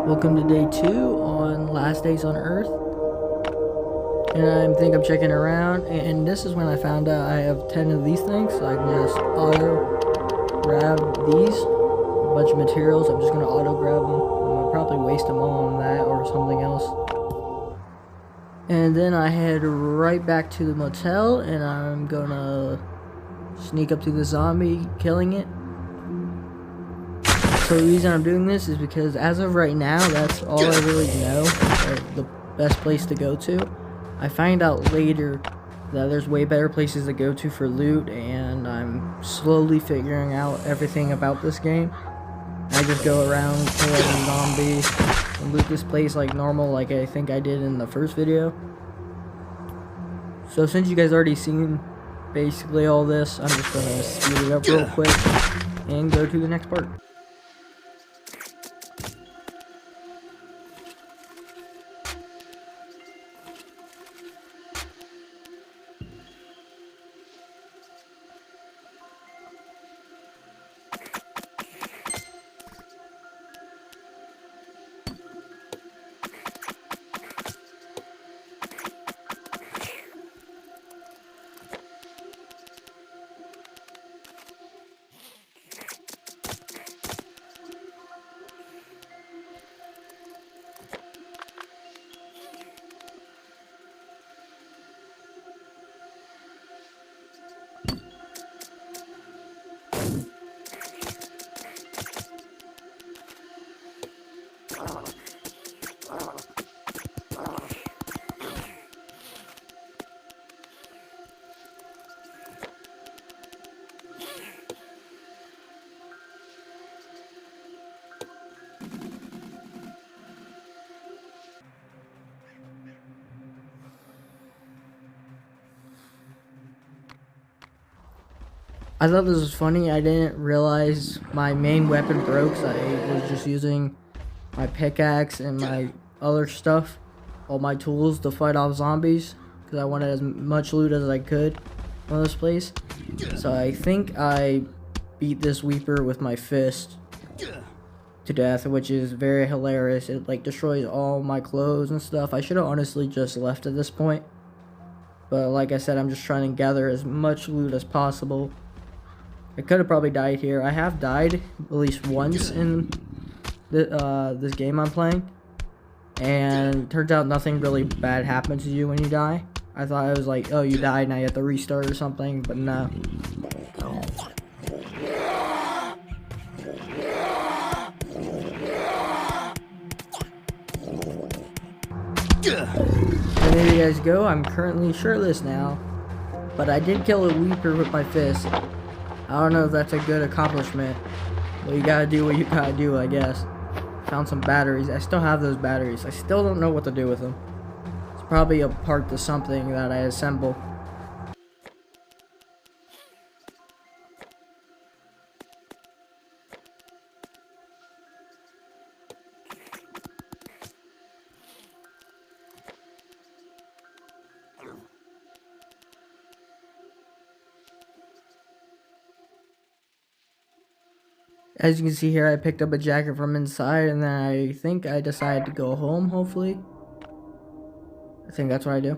Welcome to day 2 on Last Days on Earth. And I think I'm checking around, and this is when I found out I have 10 of these things, so I can just auto grab these. A bunch of materials, I'm just going to auto grab them. I'm going to probably waste them all on that or something else. And then I head right back to the motel, and I'm going to sneak up to the zombie, killing it. So the reason I'm doing this is because as of right now, that's all I really know, the best place to go to. I find out later that there's way better places to go to for loot, and I'm slowly figuring out everything about this game. I just go around killing zombies and loot this place like normal, like I think I did in the first video. So since you guys already seen basically all this, I'm just going to speed it up real quick and go to the next part. I thought this was funny. I didn't realize my main weapon broke, so I was just using my pickaxe and my other stuff, all my tools to fight off zombies, because I wanted as much loot as I could on this place. So I think I beat this Weeper with my fist to death, which is very hilarious. It like destroys all my clothes and stuff. I should have honestly just left at this point, but like I said, I'm just trying to gather as much loot as possible. I could have probably died here. I have died at least once in this game I'm playing, and turns out nothing really bad happens to you when you die. I thought it was like, oh, you died, now you have to restart or something, but no. And there you guys go. I'm currently shirtless now, but I did kill a Weeper with my fist. I don't know if that's a good accomplishment. Well, you gotta do what you gotta do, I guess. Found some batteries. I still have those batteries. I still don't know what to do with them. It's probably a part to something that I assemble. As you can see here, I picked up a jacket from inside, and then I think I decided to go home, hopefully. I think that's what I do.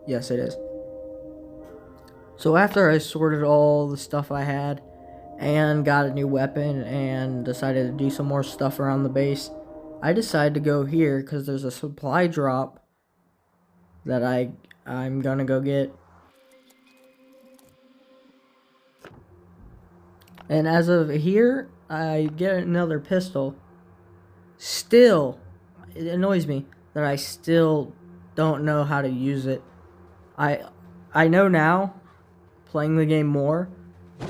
Yes, it is. So after I sorted all the stuff I had, and got a new weapon, and decided to do some more stuff around the base, I decided to go here, because there's a supply drop that I'm gonna go get. And as of here, I get another pistol. Still, it annoys me that I still don't know how to use it. I know now, playing the game more,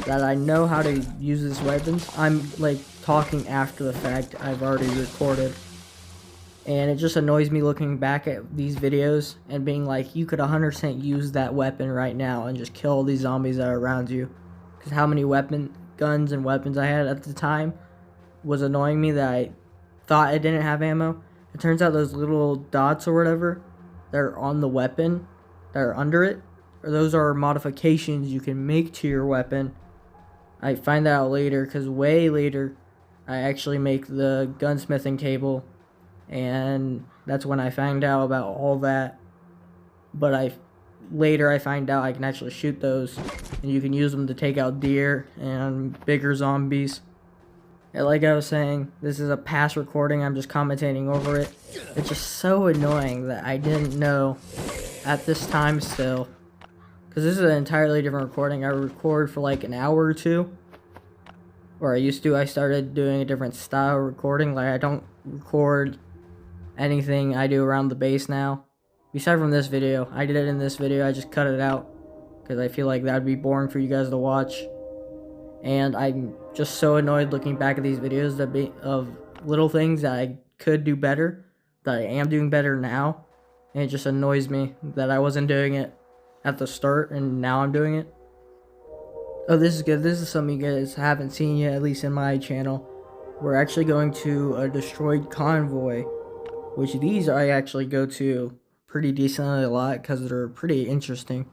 that I know how to use this weapon. I'm like talking after the fact. I've already recorded. And it just annoys me looking back at these videos and being like, you could 100% use that weapon right now and just kill all these zombies that are around you. Because how many guns and weapons I had at the time was annoying me that I thought I didn't have ammo. It turns out those little dots or whatever that are on the weapon, that are under it, or those are modifications you can make to your weapon. I find that out later, because way later I actually make the gunsmithing table and that's when I found out about all that. But later I find out I can actually shoot those, and you can use them to take out deer and bigger zombies. And like I was saying, this is a past recording, I'm just commentating over it. It's just so annoying that I didn't know at this time still, because this is an entirely different recording. I record for like an hour or two, or I used to. I started doing a different style recording. Like, I don't record anything I do around the base now. Aside from this video, I did it in this video, I just cut it out because I feel like that would be boring for you guys to watch. And I'm just so annoyed looking back at these videos of little things that I could do better, that I am doing better now. And it just annoys me that I wasn't doing it at the start and now I'm doing it. Oh, this is good. This is something you guys haven't seen yet, at least in my channel. We're actually going to a destroyed convoy, which these I actually go to pretty decently a lot because they're pretty interesting.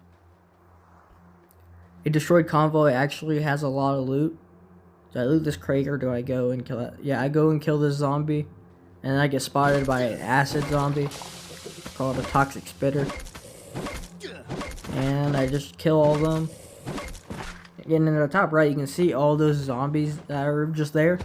A destroyed convoy actually has a lot of loot. Do I loot this crate or do I go and kill it? Yeah, I go and kill this zombie, and then I get spotted by an acid zombie called a toxic spitter, and I just kill all of them. Getting in the top right, you can see all those zombies that are just there.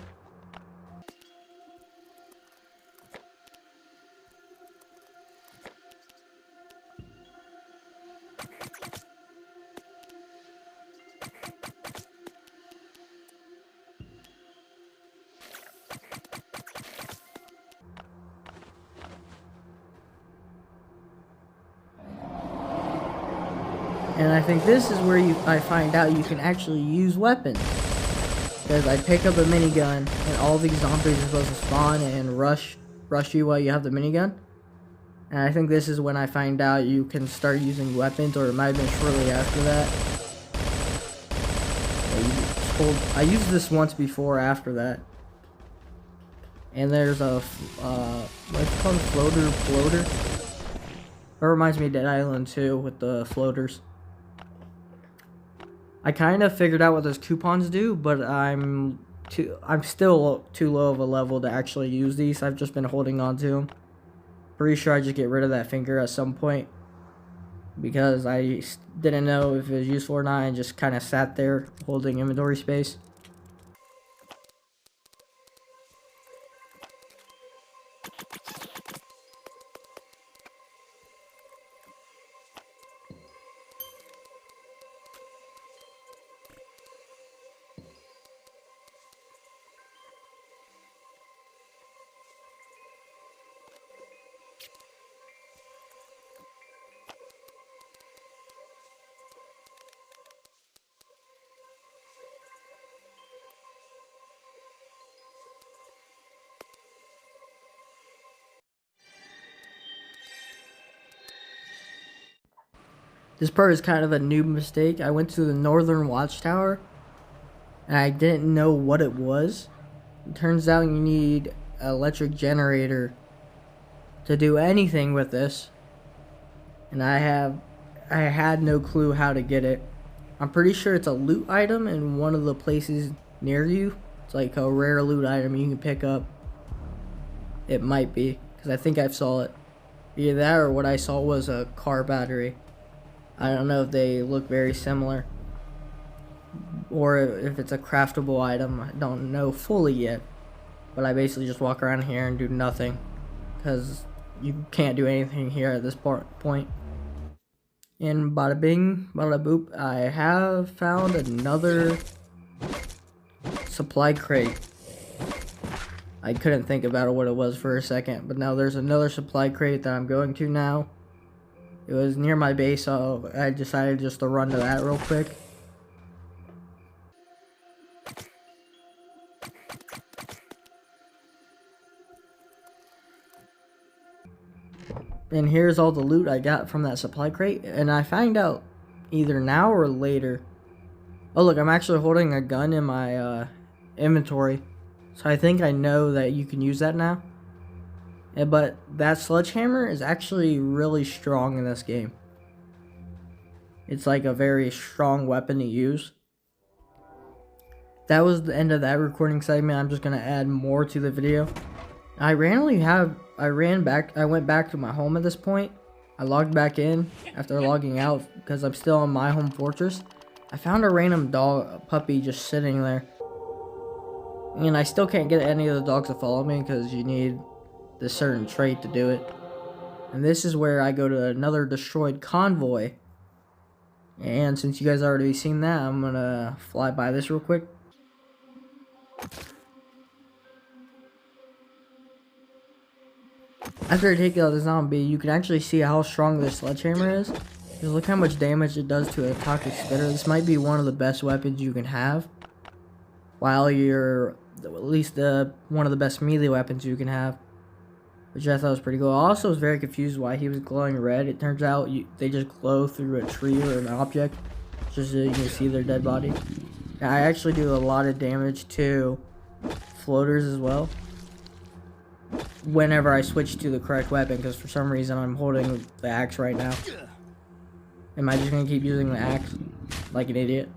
And I think this is where I find out you can actually use weapons. Because I pick up a minigun, and all these zombies are supposed to spawn and rush you while you have the minigun. And I think this is when I find out you can start using weapons, or it might have been shortly after that. I used this once before after that. And there's a, what's it called, floater. It reminds me of Dead Island 2 with the floaters. I kind of figured out what those coupons do, but I'm still too low of a level to actually use these. I've just been holding on to them. Pretty sure I just get rid of that finger at some point, because I didn't know if it was useful or not, and just kind of sat there holding inventory space. This part is kind of a noob mistake. I went to the Northern Watchtower, and I didn't know what it was. It turns out you need an electric generator to do anything with this, and I had no clue how to get it. I'm pretty sure it's a loot item in one of the places near you. It's like a rare loot item you can pick up. It might be, because I think I saw it. Either that or what I saw was a car battery. I don't know if they look very similar, or if it's a craftable item. I don't know fully yet, but I basically just walk around here and do nothing, because you can't do anything here at this point. And bada bing, bada boop, I have found another supply crate. I couldn't think about what it was for a second, but now there's another supply crate that I'm going to now. It was near my base, so I decided just to run to that real quick. And here's all the loot I got from that supply crate, and I find out either now or later. Oh look, I'm actually holding a gun in my inventory, so I think I know that you can use that now. But that sledgehammer is actually really strong in this game. It's like a very strong weapon to use. That was the end of that recording segment. I'm just going to add more to the video. I went back to my home at this point. I logged back in after logging out because I'm still on my home fortress. I found a random puppy just sitting there. And I still can't get any of the dogs to follow me because you need this certain trait to do it. And this is where I go to another destroyed convoy. And since you guys already seen that, I'm gonna fly by this real quick. After I take out the zombie, you can actually see how strong this sledgehammer is. Just look how much damage it does to a toxic spitter. This might be one of the best weapons you can have. While you're at least one of the best melee weapons you can have. Which I thought was pretty cool. I also was very confused why he was glowing red. It turns out they just glow through a tree or an object. Just so you can see their dead body. Now, I actually do a lot of damage to floaters as well. Whenever I switch to the correct weapon, because for some reason I'm holding the axe right now. Am I just going to keep using the axe like an idiot?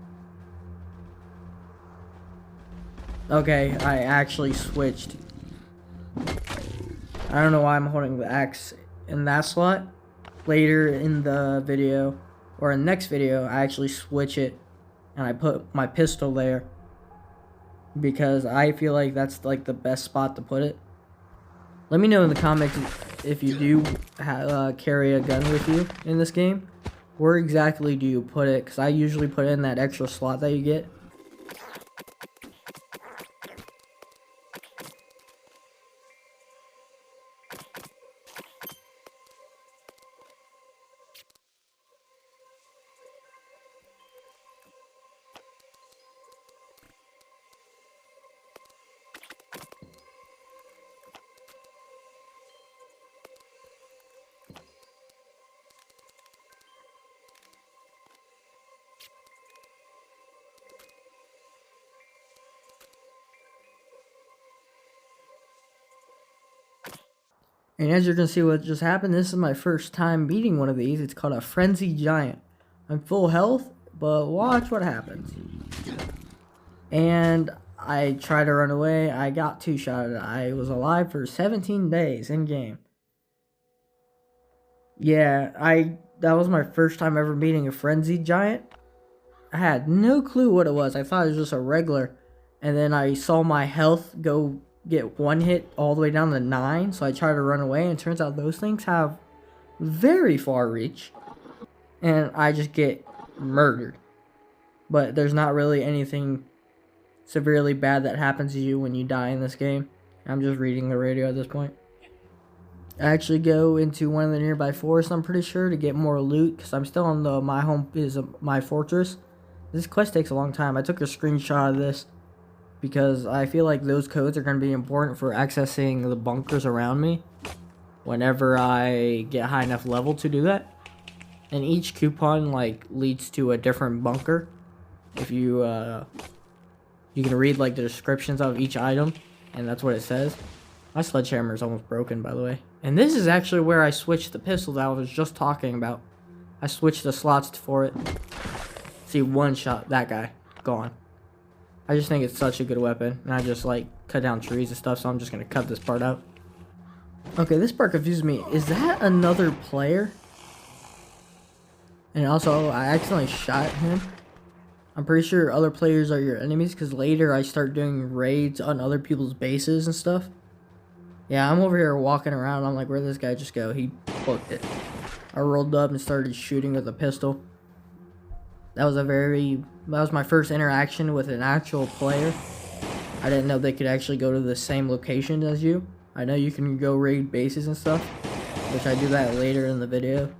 Okay, I actually switched. I don't know why I'm holding the axe in that slot. Later in the video, or in the next video, I actually switch it and I put my pistol there because I feel like that's like the best spot to put it. Let me know in the comments if you do carry a gun with you in this game. Where exactly do you put it? Because I usually put it in that extra slot that you get. And as you can see what just happened, this is my first time meeting one of these. It's called a Frenzy Giant. I'm full health, but watch what happens. And I tried to run away. I got two-shotted. I was alive for 17 days in game. Yeah, that was my first time ever meeting a Frenzy Giant. I had no clue what it was. I thought it was just a regular. And then I saw my health go get one hit all the way down to 9, so I tried to run away, and it turns out those things have very far reach, and I just get murdered. But there's not really anything severely bad that happens to you when you die in this game. I'm just reading the radio at this point. I actually go into one of the nearby forests, I'm pretty sure, to get more loot, because I'm still on my home is my fortress. This quest takes a long time. I took a screenshot of this because I feel like those codes are going to be important for accessing the bunkers around me whenever I get high enough level to do that. And each coupon like leads to a different bunker. If you you can read like the descriptions of each item, and that's what it says. My sledgehammer is almost broken, by the way. And this is actually where I switched the pistol that I was just talking about. I switched the slots for it. See, one shot, that guy, gone. I just think it's such a good weapon, and I just like cut down trees and stuff, so I'm just gonna cut this part out. Okay, this part confused me. Is that another player? And also, I accidentally shot him. I'm pretty sure other players are your enemies, because later I start doing raids on other people's bases and stuff. Yeah, I'm over here walking around, I'm like, where'd this guy just go? He booked it. I rolled up and started shooting with a pistol. That was my first interaction with an actual player. I didn't know they could actually go to the same location as you. I know you can go raid bases and stuff, which I do that later in the video.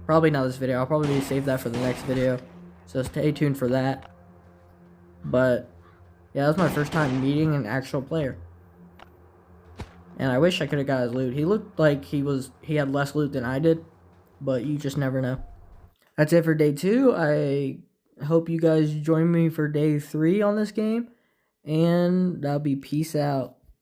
Probably not this video, I'll probably save that for the next video. So stay tuned for that. But, yeah, that was my first time meeting an actual player. And I wish I could have got his loot. He looked like he had less loot than I did, but you just never know. That's it for day 2. I hope you guys join me for day 3 on this game, and that'll be peace out.